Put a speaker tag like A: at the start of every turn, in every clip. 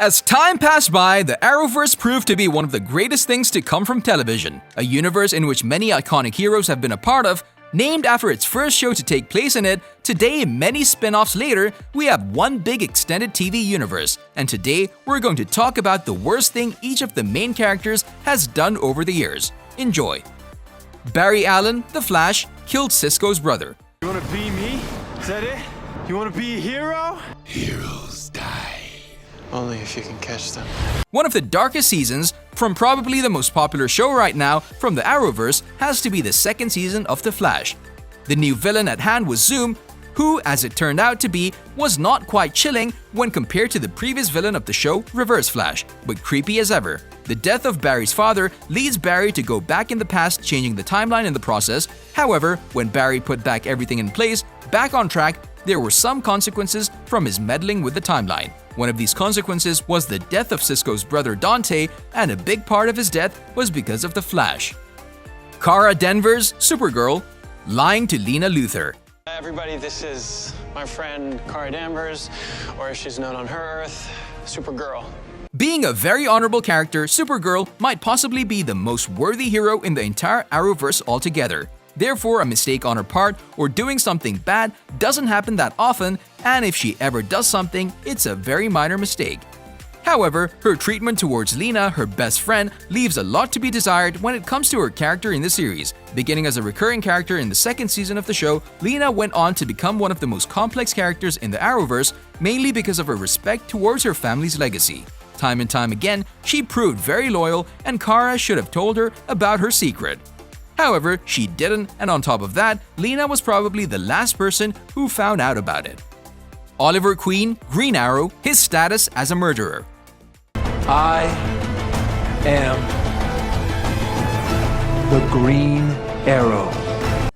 A: As time passed by, the Arrowverse proved to be one of the greatest things to come from television, a universe in which many iconic heroes have been a part of. Named after its first show to take place in it, today, many spin-offs later, we have one big extended TV universe. And today, we're going to talk about the worst thing each of the main characters has done over the years. Enjoy. Barry Allen, The Flash, killed Cisco's brother.
B: You wanna be me? Is that it? You wanna be a hero?
C: Heroes die.
B: Only if you can catch them.
A: One of the darkest seasons, from probably the most popular show right now from the Arrowverse, has to be the second season of The Flash. The new villain at hand was Zoom, who, as it turned out to be, was not quite chilling when compared to the previous villain of the show, Reverse Flash, but creepy as ever. The death of Barry's father leads Barry to go back in the past, changing the timeline in the process. However, when Barry put back everything in place, back on track, there were some consequences from his meddling with the timeline. One of these consequences was the death of Cisco's brother Dante, and a big part of his death was because of the Flash. Kara Danvers, Supergirl, lying to Lena Luthor.
D: Hi everybody, this is my friend Kara Danvers, or as she's known on her Earth, Supergirl.
A: Being a very honorable character, Supergirl might possibly be the most worthy hero in the entire Arrowverse altogether. Therefore, a mistake on her part or doing something bad doesn't happen that often, and if she ever does something, it's a very minor mistake. However, her treatment towards Lena, her best friend, leaves a lot to be desired when it comes to her character in the series. Beginning as a recurring character in the second season of the show, Lena went on to become one of the most complex characters in the Arrowverse, mainly because of her respect towards her family's legacy. Time and time again, she proved very loyal, and Kara should have told her about her secret. However, she didn't, and on top of that, Lena was probably the last person who found out about it. Oliver Queen, Green Arrow, his status as a murderer.
E: I am the Green Arrow.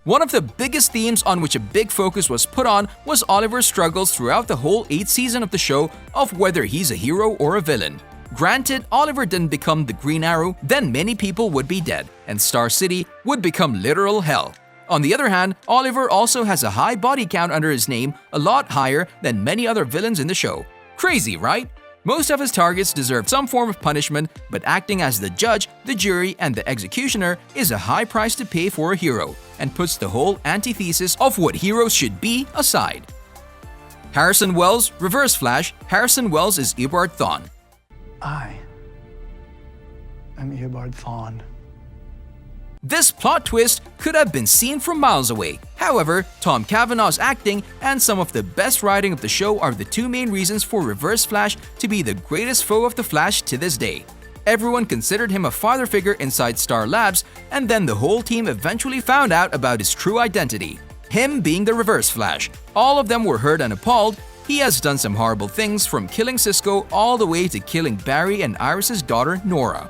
A: One of the biggest themes on which a big focus was put on was Oliver's struggles throughout the whole 8th season of the show of whether he's a hero or a villain. Granted, Oliver didn't become the Green Arrow, then many people would be dead, and Star City would become literal hell. On the other hand, Oliver also has a high body count under his name, a lot higher than many other villains in the show. Crazy, right? Most of his targets deserve some form of punishment, but acting as the judge, the jury, and the executioner is a high price to pay for a hero, and puts the whole antithesis of what heroes should be aside. Harrison Wells, Reverse Flash. Harrison Wells is EOBARD THAWNE.
F: I am EOBARD THAWNE.
A: This plot twist could have been seen from miles away. However, Tom Cavanaugh's acting and some of the best writing of the show are the two main reasons for Reverse Flash to be the greatest foe of the Flash to this day. Everyone considered him a father figure inside Star Labs, and then the whole team eventually found out about his true identity, him being the Reverse Flash. All of them were hurt and appalled. He has done some horrible things, from killing Cisco all the way to killing Barry and Iris's daughter, Nora.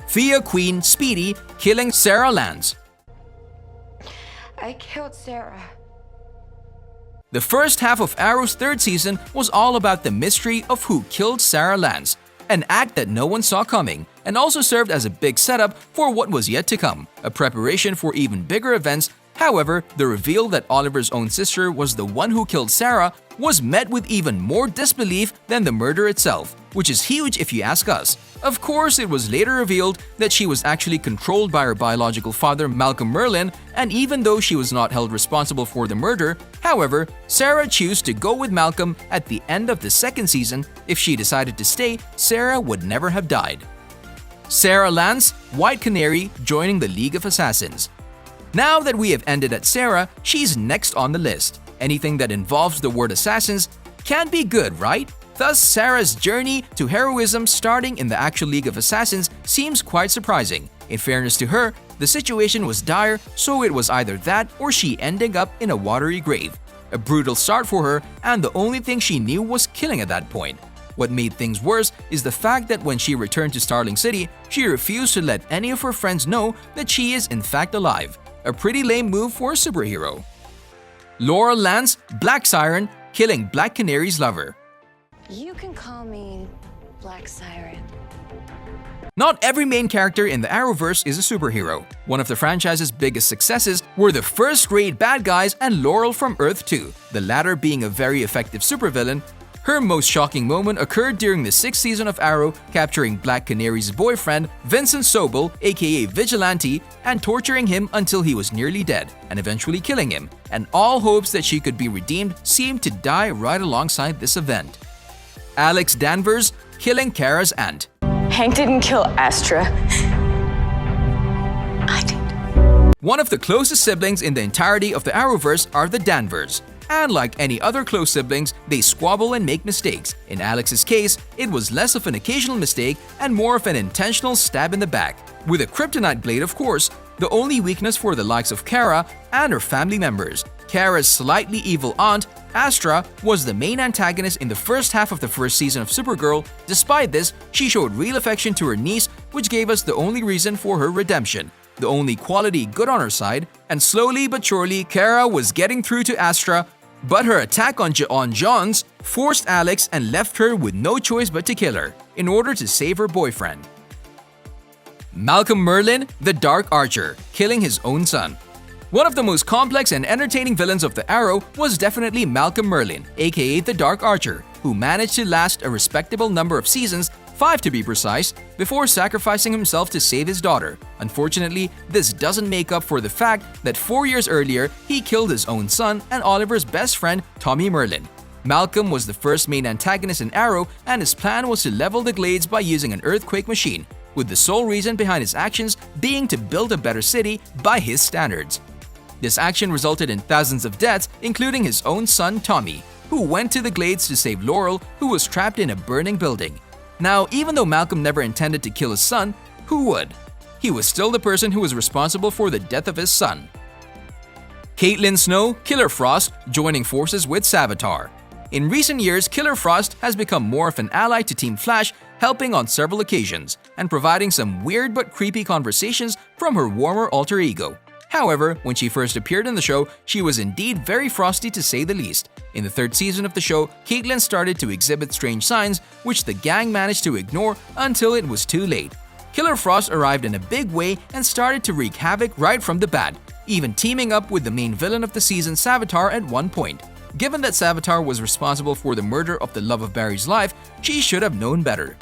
A: THEA Queen Speedy, killing SARA Lance.
G: I killed Sarah.
A: The first half of Arrow's 3rd season was all about the mystery of who killed SARA Lance, an act that no one saw coming, and also served as a big setup for what was yet to come, a preparation for even bigger events. However, the reveal that Oliver's own sister was the one who killed Sarah was met with even more disbelief than the murder itself, which is huge if you ask us. Of course, it was later revealed that she was actually controlled by her biological father, Malcolm MERLYN, and even though she was not held responsible for the murder, however, Sarah chose to go with Malcolm at the end of the 2nd season. If she decided to stay, Sarah would never have died. SARA Lance, White Canary, joining the League of Assassins. Now that we have ended at Sarah, she's next on the list. Anything that involves the word assassins can't be good, right? Thus, Sarah's journey to heroism starting in the actual League of Assassins seems quite surprising. In fairness to her, the situation was dire, so it was either that or she ending up in a watery grave. A brutal start for her, and the only thing she knew was killing at that point. What made things worse is the fact that when she returned to Starling City, she refused to let any of her friends know that she is in fact alive. A pretty lame move for a superhero. Laurel Lance, Black Siren, killing Black Canary's lover.
G: You can call me Black Siren.
A: Not every main character in the Arrowverse is a superhero. One of the franchise's biggest successes were the first grade bad guys and Laurel from Earth 2, the latter being a very effective supervillain. Her most shocking moment occurred during the 6th season of Arrow, capturing Black Canary's boyfriend, Vincent Sobel, aka Vigilante, and torturing him until he was nearly dead, and eventually killing him, and all hopes that she could be redeemed seemed to die right alongside this event. Alex Danvers killing Kara's aunt.
H: Hank didn't kill Astra. I did.
A: One of the closest siblings in the entirety of the Arrowverse are the Danvers. And like any other close siblings, they squabble and make mistakes. In Alex's case, it was less of an occasional mistake and more of an intentional stab in the back. With a kryptonite blade, of course, the only weakness for the likes of Kara and her family members. Kara's slightly evil aunt, Astra, was the main antagonist in the first half of the first season of Supergirl. Despite this, she showed real affection to her niece, which gave us the only reason for her redemption, the only quality good on her side, and slowly but surely, Kara was getting through to Astra, but her attack on Geoff Johns forced Alex and left her with no choice but to kill her, in order to save her boyfriend. Malcolm Merlyn, the Dark Archer, killing his own son. One of the most complex and entertaining villains of the Arrow was definitely Malcolm Merlyn, aka the Dark Archer, who managed to last a respectable number of seasons, 5 to be precise, before sacrificing himself to save his daughter. Unfortunately, this doesn't make up for the fact that 4 years earlier, he killed his own son and Oliver's best friend, Tommy Merlyn. Malcolm was the first main antagonist in Arrow, and his plan was to level the Glades by using an earthquake machine, with the sole reason behind his actions being to build a better city by his standards. This action resulted in thousands of deaths, including his own son Tommy, who went to the Glades to save Laurel, who was trapped in a burning building. Now, even though Malcolm never intended to kill his son, who would? He was still the person who was responsible for the death of his son. Caitlin Snow, Killer Frost, joining forces with SAVITAR. In recent years, Killer Frost has become more of an ally to Team Flash, helping on several occasions, and providing some weird but creepy conversations from her warmer alter ego. However, when she first appeared in the show, she was indeed very frosty to say the least. In the 3rd season of the show, Caitlin started to exhibit strange signs, which the gang managed to ignore until it was too late. Killer Frost arrived in a big way and started to wreak havoc right from the bat, even teaming up with the main villain of the season, SAVITAR, at one point. Given that SAVITAR was responsible for the murder of the love of Barry's life, she should have known better.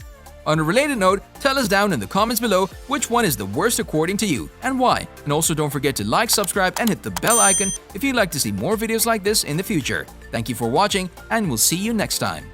A: On a related note, tell us down in the comments below which one is the worst according to you and why. And also don't forget to like, subscribe, and hit the bell icon if you'd like to see more videos like this in the future. Thank you for watching, and we'll see you next time.